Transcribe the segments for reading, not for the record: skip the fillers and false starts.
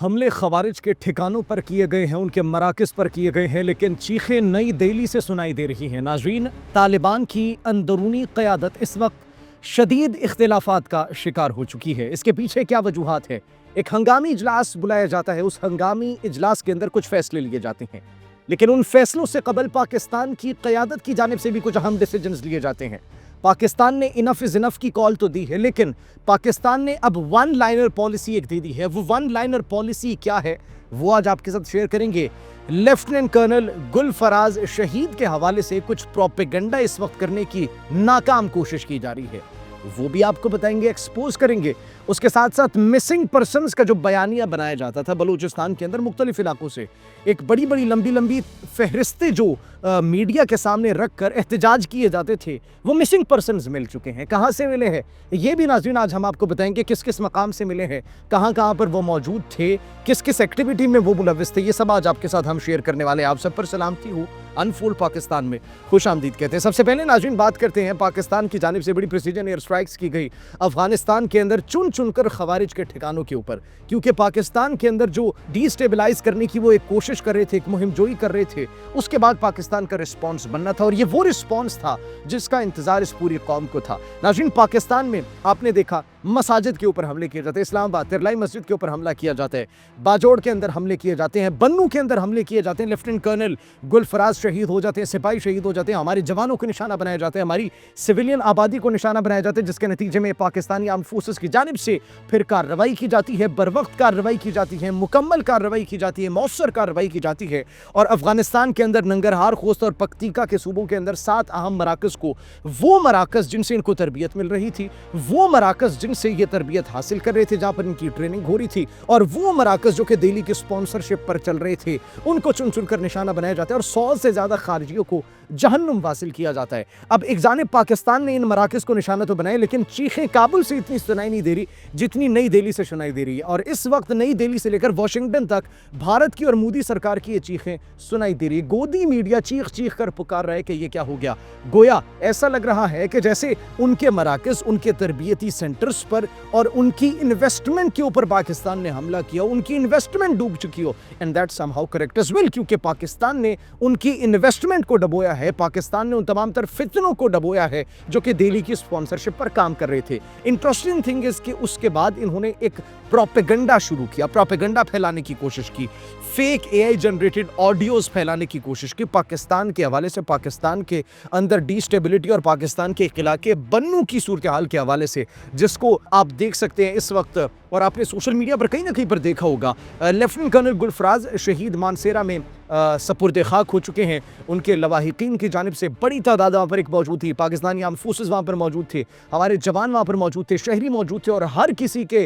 حملے خوارج کے ٹھکانوں پر کیے گئے ہیں، ان کے مراکز پر کیے گئے ہیں، لیکن چیخیں نئی دہلی سے سنائی دے رہی ہیں۔ ناظرین، طالبان کی اندرونی قیادت اس وقت شدید اختلافات کا شکار ہو چکی ہے۔ اس کے پیچھے کیا وجوہات ہے؟ ایک ہنگامی اجلاس بلایا جاتا ہے، اس ہنگامی اجلاس کے اندر کچھ فیصلے لیے جاتے ہیں، لیکن ان فیصلوں سے قبل پاکستان کی قیادت کی جانب سے بھی کچھ اہم ڈیسیجنز لیے جاتے ہیں۔ پاکستان نے انف از انف کی کال تو دی ہے، لیکن پاکستان نے اب ون لائنر پالیسی ایک دے دی ہے۔ وہ ون لائنر پالیسی کیا ہے وہ آج آپ کے ساتھ شیئر کریں گے۔ لیفٹیننٹ کرنل گل فراز شہید کے حوالے سے کچھ پروپیگنڈا اس وقت کرنے کی ناکام کوشش کی جا رہی ہے، وہ بھی آپ کو بتائیں گے، ایکسپوز کریں گے۔ اس کے ساتھ ساتھ مسنگ پرسنز کا جو بیانیہ بنایا جاتا تھا بلوچستان کے اندر مختلف علاقوں سے، ایک بڑی بڑی لمبی فہرستیں جو میڈیا کے سامنے رکھ کر احتجاج کیے جاتے تھے، وہ مسنگ پرسنز مل چکے ہیں۔ کہاں سے ملے ہیں یہ بھی ناظرین آج ہم آپ کو بتائیں گے، کس کس مقام سے ملے ہیں، کہاں کہاں پر وہ موجود تھے، کس کس ایکٹیویٹی میں وہ ملوث تھے، یہ سب آج آپ کے ساتھ ہم شیئر کرنے والے ہیں۔ آپ سب پر سلامتی ہو، انفولڈ پاکستان میں خوش آمدید کہتے ہیں۔ سب سے پہلے ناظرین بات کرتے ہیں پاکستان کی جانب سے بڑی پریسیجن ایئر سٹرائکس کی گئی افغانستان کے اندر چن کر خوارج کے ٹھکانوں کے اوپر، کیونکہ پاکستان کے اندر جو ڈی اسٹیبلائز کرنے کی وہ ایک کوشش کر رہے تھے، ایک مہم جوئی کر رہے تھے، اس کے بعد پاکستان کا رسپانس بننا تھا، اور یہ وہ رسپانس تھا جس کا انتظار اس پوری قوم کو تھا۔ ناظرین، پاکستان میں آپ نے دیکھا مساجد کے اوپر حملے کیے جاتے ہیں، اسلام آباد ترلائی مسجد کے اوپر حملہ کیا جاتا ہے، باجوڑ کے اندر حملے کیے جاتے ہیں، بنوں کے اندر حملے کیے جاتے ہیں، لیفٹیننٹ کرنل گل فراز شہید ہو جاتے ہیں، سپاہی شہید ہو جاتے ہیں، ہمارے جوانوں کو نشانہ بنایا جاتا ہے، ہماری سویلین آبادی کو نشانہ بنایا جاتا ہے، جس کے نتیجے میں پاکستانی آرمڈ فورسز کی جانب سے پھر کارروائی کی جاتی ہے، بروقت کارروائی کی جاتی ہے، مکمل کارروائی کی جاتی ہے، مؤثر کارروائی کی جاتی ہے۔ اور افغانستان کے اندر ننگرہار، خوست اور پکتیکا کے صوبوں کے اندر 7 اہم مراکز کو، وہ مراکز جن سے ان کو تربیت مل رہی تھی، وہ مراکز جن سے یہ تربیت حاصل کر رہے تھے، جہاں پر ان کی ٹریننگ ہو رہی تھی، اور وہ مراکز جو کہ دہلی کی سپانسرشپ پر چل رہے تھے، ان کو چن کر نشانہ بنایا جاتا ہے، اور 100 سے زیادہ خارجیوں کو جہنم واصل کیا جاتا ہے۔ اب ایک جانب پاکستان نے ان مراکز کو نشانہ تو بنائے، لیکن چیخیں کابل سے اتنی سنائی نہیں دے رہی جتنی نئی دہلی سے سنائی دے رہی ہے، اور اس وقت نئی دہلی سے لے کر واشنگٹن تک بھارت کی اور مودی سرکار کی یہ چیخیں سنائی دے رہی ہے۔ گودی میڈیا چیخ کر پکار رہا ہے کہ یہ کیا ہو گیا، گویا ایسا لگ رہا ہے کہ جیسے ان کے مراکز، ان کے تربیتی سینٹرز پر اور ان کی انویسٹمنٹ کے اوپر پاکستان نے حملہ کیا، ان کی انویسٹمنٹ ڈوب چکی ہو، and that somehow correct as well, کیونکہ پاکستان نے ان کی انویسٹمنٹ کو ڈبویا ہے، پاکستان نے ان تمام تر فتنوں کو ڈبویا ہے جو کہ دہلی کی سپانسرشپ پر کام کر رہے تھے۔ انٹرسٹنگ تھنگ اس کہ اس کے بعد انہوں نے ایک پروپیگنڈا شروع کیا، پروپیگنڈا پھیلانے کی کوشش کی، فیک اے آئی جنریٹڈ آڈیوز پھیلانے کی کوشش کی پاکستان کے حوالے سے، پاکستان کے اندر ڈی اسٹیبلٹی اور پاکستان کے خلا کے بنوں کی صورتحال کے حوالے سے، جس کو آپ دیکھ سکتے ہیں اس وقت، اور آپ نے سوشل میڈیا پر کہیں نہ کہیں پر دیکھا ہوگا۔ لیفٹیننٹ کرنل گل فراز شہید مانسیرا میں سپرد خاک ہو چکے ہیں، ان کے لواحقین کی جانب سے بڑی تعداد وہاں پر ایک موجود تھی، پاکستانی آرمڈ فورسز وہاں پر موجود تھے، ہمارے جوان وہاں پر موجود تھے، شہری موجود تھے، اور ہر کسی کے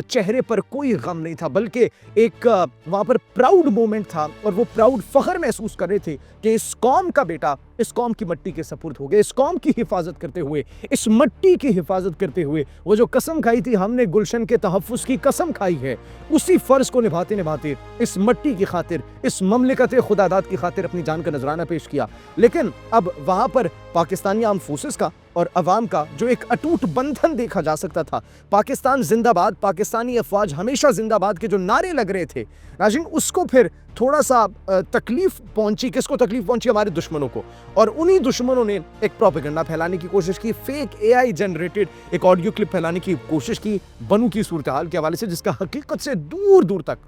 چہرے پر کوئی غم نہیں تھا، بلکہ ایک وہاں پر پراؤڈ مومنٹ تھا، اور وہ پراؤڈ فخر محسوس کر رہے تھے کہ اس قوم کا بیٹا اس قوم کی مٹی کے سپرد ہو گئے، اس قوم کی حفاظت کرتے ہوئے، اس مٹی کی حفاظت کرتے ہوئے وہ جو قسم کھائی تھی، ہم نے گلشن کے تحفظ کی قسم کھائی ہے، اسی فرض کو نبھاتے اس مٹی کی خاطر، اس مملکت خداداد کی خاطر اپنی جان کا نذرانہ پیش کیا۔ لیکن اب وہاں پر پاکستانی آرمڈ فورسز کا اور عوام کا جو ایک اٹوٹ بندھن دیکھا جا سکتا تھا، پاکستان زندہ باد، پاکستانی افواج ہمیشہ زندہ باد کے جو نعرے لگ رہے تھے ناظرین، اس کو پھر تھوڑا سا تکلیف پہنچی۔ کس کو تکلیف پہنچی؟ ہمارے دشمنوں کو، اور انہی دشمنوں نے ایک پروپیگنڈا پھیلانے کی کوشش کی، فیک اے آئی جنریٹڈ ایک آڈیو کلپ پھیلانے کی کوشش کی بنوں کی صورتحال کے حوالے سے، جس کا حقیقت سے دور تک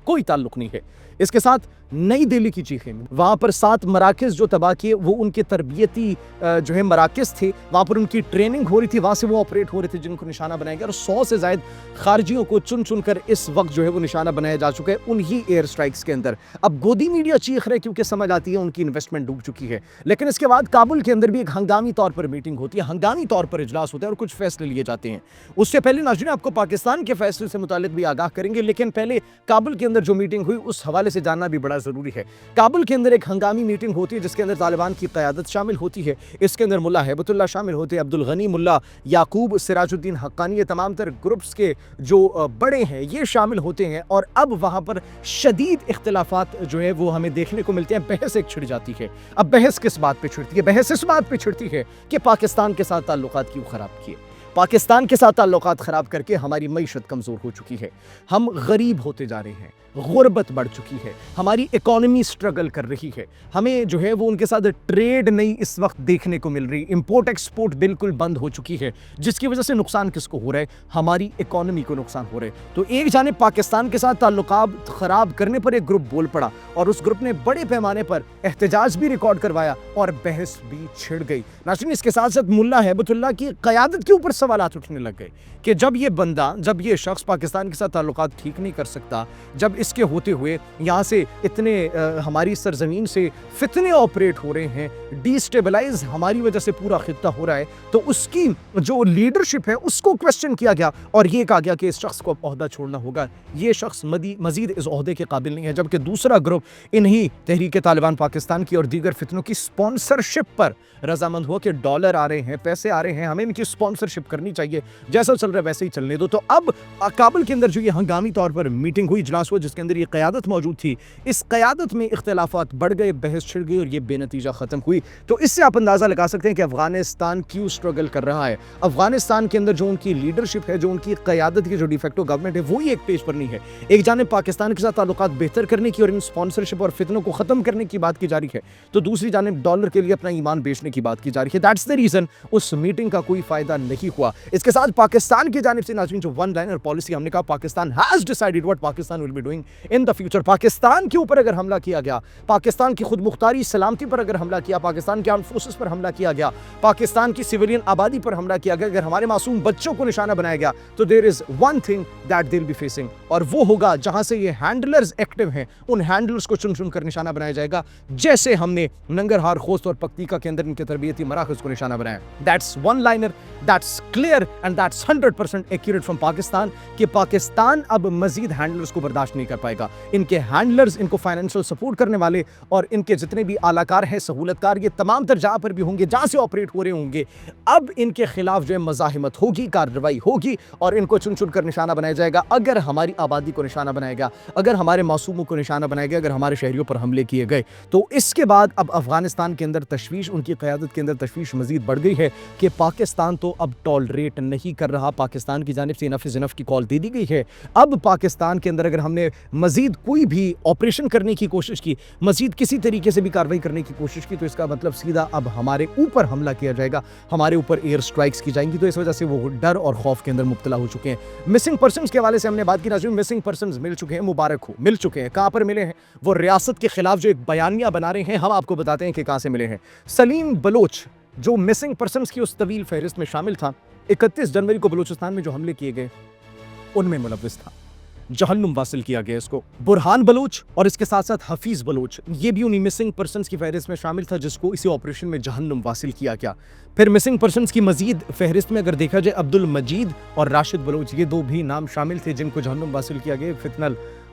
کوئی تعلق نہیں ہے۔ اس کے ساتھ نئی دہلی کی چیخیں، وہاں پر 7 مراکز جو تباہ کیے، وہ ان کے تربیتی جو ہے مراکز تھے، وہاں پر ان کی ٹریننگ ہو رہی تھی، وہاں سے وہ آپریٹ ہو رہے تھے، جن کو نشانہ بنایا گیا، اور 100 سے زائد خارجیوں کو چن کر اس وقت جو ہے وہ نشانہ بنایا جا چکا ہے انہی ایئر سٹرائکس کے اندر۔ اب گودی میڈیا چیخ رہے کیونکہ سمجھ آتی ہے ان کی انویسٹمنٹ ڈوب چکی ہے، لیکن اس کے بعد کابل کے اندر بھی ایک ہنگامی طور پر میٹنگ ہوتی ہے، ہنگامی طور پر اجلاس ہوتا ہے، اور کچھ فیصلے لیے جاتے ہیں۔ اس سے پہلے ناظرین آپ کو پاکستان کے فیصلے سے متعلق بھی آگاہ کریں گے، لیکن پہلے کابل کے اندر جو میٹنگ ہوئی اس حوالے سے جاننا بھی بڑا ضروری ہے۔ کابل کے اندر ایک ہنگامی میٹنگ ہوتی ہے جس کے اندر طالبان کی قیادت شامل ہوتی ہے، اس کے اندر ملا ہیبت اللہ شامل ہوتے ہیں، عبدالغنی ملا یعقوب، سراج الدین حقانی، یہ تمام تر گروپس کے جو بڑے ہیں یہ شامل ہوتے ہیں، اور اب وہاں پر شدید اختلافات جو ہے وہ ہمیں دیکھنے کو ملتے ہیں، بحث ایک چھڑ جاتی ہے۔ اب بحث کس بات پہ چھڑتی ہے؟ بحث اس بات پہ چھڑتی ہے کہ پاکستان کے ساتھ تعلقات کیوں خراب کیے، پاکستان کے ساتھ تعلقات خراب کر کے ہماری معیشت کمزور ہو چکی ہے، ہم غریب ہوتے جا رہے ہیں، غربت بڑھ چکی ہے، ہماری اکانومی سٹرگل کر رہی ہے، ہمیں جو ہے وہ ان کے ساتھ ٹریڈ نہیں اس وقت دیکھنے کو مل رہی، امپورٹ ایکسپورٹ بالکل بند ہو چکی ہے، جس کی وجہ سے نقصان کس کو ہو رہا ہے؟ ہماری اکانومی کو نقصان ہو رہا ہے۔ تو ایک جانب پاکستان کے ساتھ تعلقات خراب کرنے پر ایک گروپ بول پڑا اور اس گروپ نے بڑے پیمانے پر احتجاج بھی ریکارڈ کروایا اور بحث بھی چھڑ گئی۔ ناظرین، اس کے ساتھ ساتھ ملا ہیبت اللہ کی قیادت کے اوپر سوالات اٹھنے لگ گئے کہ جب یہ بندہ، جب یہ شخص پاکستان کے ساتھ تعلقات ٹھیک نہیں کر سکتا، جب اس کے ہوتے ہوئے یہاں سے اتنے ہماری سرزمین سے فتنے آپریٹ ہو رہے ہیں، ڈی سٹیبلائز ہماری وجہ سے پورا خطہ ہو رہا ہے، تو اس کی جو لیڈرشپ ہے اس کو کویسچن کیا گیا اور یہ کہا گیا کہ اس شخص کو عہدہ چھوڑنا ہوگا، یہ شخص مزید اس عہدے کے قابل نہیں ہے۔ جبکہ دوسرا گروپ انہی تحریک طالبان پاکستان کی اور دیگر فتنوں کی سپانسرشپ پر رضامند ہوا کہ ڈالر آ رہے ہیں، پیسے آ رہے ہیں، ہمیں ان کی سپانسرشپ کرنی چاہیے، جیسا چل رہا ہے ویسے ہی چلنے دو۔ تو اب کابل کے اندر جو یہ ہنگامی طور پر میٹنگ ہوئی، اجلاس ہوا، جس کے اندر یہ قیادت موجود تھی، اس قیادت میں اختلافات بڑھ گئے، بحث چھڑ گئی اور یہ بے نتیجہ ختم ہوئی۔ تو اس سے آپ اندازہ لگا سکتے ہیں کہ افغانستان کیوں سٹرگل کر رہا ہے۔ افغانستان کے اندر جو ان کی لیڈرشپ ہے، جو ان کی قیادت کی جو ڈی فیکٹو گورنمنٹ ہے، وہی ایک پیج پر نہیں ہے۔ ایک جانب پاکستان کے ساتھ تعلقات بہتر کرنے کی اور ان سپانسرشپ اور فتنوں کو ختم کرنے کی بات کی جا رہی ہے، تو دوسری جانب ڈالر کے لیے اپنا ایمان بیچنے کی بات کی جا رہی ہے۔ دیٹس دی ریزن اس میٹنگ کا کوئی فائدہ نہیں ہوا۔ اس کے ساتھ پاکستان کی جانب سے ناظرین جو ون لائنر پالیسی ہم نے کہا، Pakistan has decided what Pakistan will be doing in the future. Pakistan کے اوپر اگر حملہ کیا گیا، پاکستان کی خود مختاری سلامتی پر اگر حملہ کیا، پاکستان کے آرمڈ فورسز پر حملہ کیا گیا، پاکستان کی سویلین آبادی پر حملہ کیا گیا، اگر ہمارے معصوم بچوں کو نشانہ بنایا گیا، تو there is one thing that they will be facing, اور وہ ہوگا جہاں سے یہ ہینڈلرز ایکٹیو ہیں، ان ہینڈلرز کو چن چن کر نشانہ بنایا جائے گا، جیسے ہم نے ننگرہار، خوست اور پکتیکا کے اندر ان کے تربیتی مراکز کو نشانہ بنایا۔ That's one liner, that's clear and that's 100% accurate from Pakistan کہ پاکستان اب مزید ہینڈلرز کو برداشت نہیں کر پائے گا۔ ان کے ہینڈلرز، ان کو فائنینشل سپورٹ کرنے والے اور ان کے جتنے بھی اعلیٰ کار ہیں، سہولت کار، یہ تمام تر جہاں پر بھی ہوں گے، جہاں سے آپریٹ ہو رہے ہوں گے، اب ان کے خلاف جو ہے مزاحمت ہوگی، کارروائی ہوگی اور ان کو چن چن کر نشانہ بنایا جائے گا۔ اگر ہماری آبادی کو نشانہ بنایا گیا، اگر ہمارے معصوموں کو نشانہ بنایا گیا، اگر ہمارے شہریوں پر حملے کیے گئے، تو اس کے بعد اب افغانستان کے اندر تشویش، ان کی قیادت کے اندر تشویش مزید بڑھ گئی ہے کہ پاکستان تو اب ٹالریٹ نہیں کر رہا۔ پاکستان کی جانب سے انف از انف کی کال دے دی گئی ہے۔ اب پاکستان کے اندر اگر ہم نے مزید کوئی بھی آپریشن کرنے کی کوشش کی، مزید کسی طریقے سے بھی کارروائی کرنے کی کوشش کی، تو اس کا مطلب سیدھا اب ہمارے اوپر حملہ کیا جائے گا، ہمارے اوپر ایئر سٹرائکس کی جائیں گی۔ تو اس وجہ سے وہ ڈر اور خوف کے اندر مبتلا ہو چکے ہیں۔ مسنگ پرسنز کے حوالے سے ہم نے بات کی، ناظرین مسنگ پرسنز مل چکے ہیں، مبارک ہو، مل چکے ہیں۔ کہاں پر ملے ہیں؟ وہ ریاست کے خلاف جو ایک بیانیہ بنا رہے ہیں، ہم آپ کو بتاتے ہیں کہ کہاں سے ملے ہیں۔ سلیم بلوچ جو مسنگ پرسنز کی اس طویل فہرست میں شامل تھا، 31 جنوری کو بلوچستان میں جو حملے کیے گئے ان میں ملوث تھا، جہنم واصل کیا گیا اس کو۔ برہان بلوچ اور اس کے ساتھ ساتھ حفیظ بلوچ، یہ بھی انہی مسنگ پرسنز کی فہرست میں شامل تھا جس کو اسی آپریشن میں جہنم واصل کیا گیا۔ پھر مسنگ پرسنز کی مزید فہرست میں اگر دیکھا جائے، عبد المجید اور راشد بلوچ، یہ دو بھی نام شامل تھے جن کو جہنم واصل کیا گیا۔ فتنہ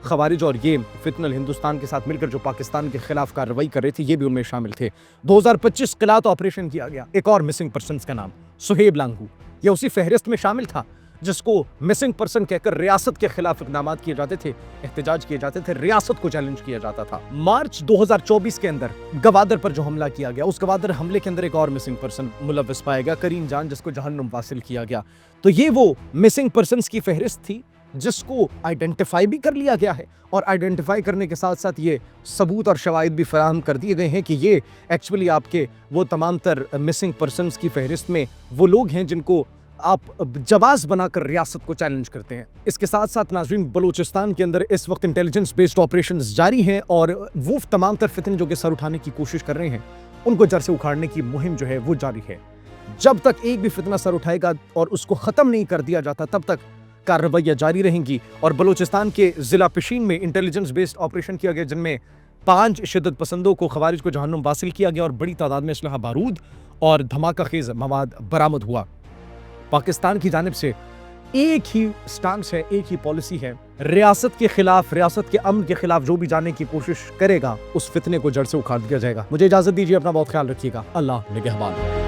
خوارج اور یہ فتنہ ہندوستان کے ساتھ مل کر جو پاکستان کے خلاف کارروائی کر رہے تھے، یہ بھی ان میں شامل تھے۔ 2025 قلات آپریشن کیا گیا، ایک اور مسنگ پرسنز کا نام سہیب لانگو، یہ اسی فہرست میں شامل تھا جس کو مسنگ پرسن کہہ کر ریاست کے خلاف اقدامات کیے جاتے تھے، احتجاج کیے جاتے تھے، ریاست کو چیلنج کیا جاتا تھا۔ مارچ 2024 کے اندر گوادر پر جو حملہ کیا گیا، اس گوادر حملے کے اندر ایک اور مسنگ پرسن ملوث پایا گیا، کریم جان، جس کو جہنم واصل کیا گیا۔ تو یہ وہ مسنگ پرسنز کی فہرست تھی جس کو آئیڈینٹیفائی بھی کر لیا گیا ہے، اور آئیڈینٹیفائی کرنے کے ساتھ ساتھ یہ ثبوت اور شواہد بھی فراہم کر دیے گئے ہیں کہ یہ ایکچولی آپ کے وہ تمام تر مسنگ پرسنز کی فہرست میں وہ لوگ ہیں جن کو آپ جواز بنا کر ریاست کو چیلنج کرتے ہیں۔ اس کے ساتھ ساتھ ناظرین بلوچستان کے اندر اس وقت انٹیلیجنس بیسڈ آپریشنز جاری ہیں، اور وہ تمام تر فتنے جو کہ سر اٹھانے کی کوشش کر رہے ہیں، ان کو جڑ سے اکھاڑنے کی مہم جو ہے وہ جاری ہے۔ جب تک ایک بھی فتنہ سر اٹھائے گا اور اس کو ختم نہیں کر دیا جاتا، تب تک کارروائیاں جاری رہیں گی۔ اور بلوچستان کے ضلع پشین میں انٹیلیجنس بیسڈ آپریشن کیا گیا، جن میں 5 شدت پسندوں کو، خوارج کو جہنم واصل کیا گیا، اور بڑی تعداد میں اسلحہ بارود اور دھماکہ خیز مواد برآمد ہوا۔ پاکستان کی جانب سے ایک ہی سٹانس ہے، ایک ہی پالیسی ہے، ریاست کے خلاف، ریاست کے امن کے خلاف جو بھی جانے کی کوشش کرے گا، اس فتنے کو جڑ سے اکھاڑ دیا جائے گا۔ مجھے اجازت دیجیے، اپنا بہت خیال رکھیے گا۔ اللہ نگہبان۔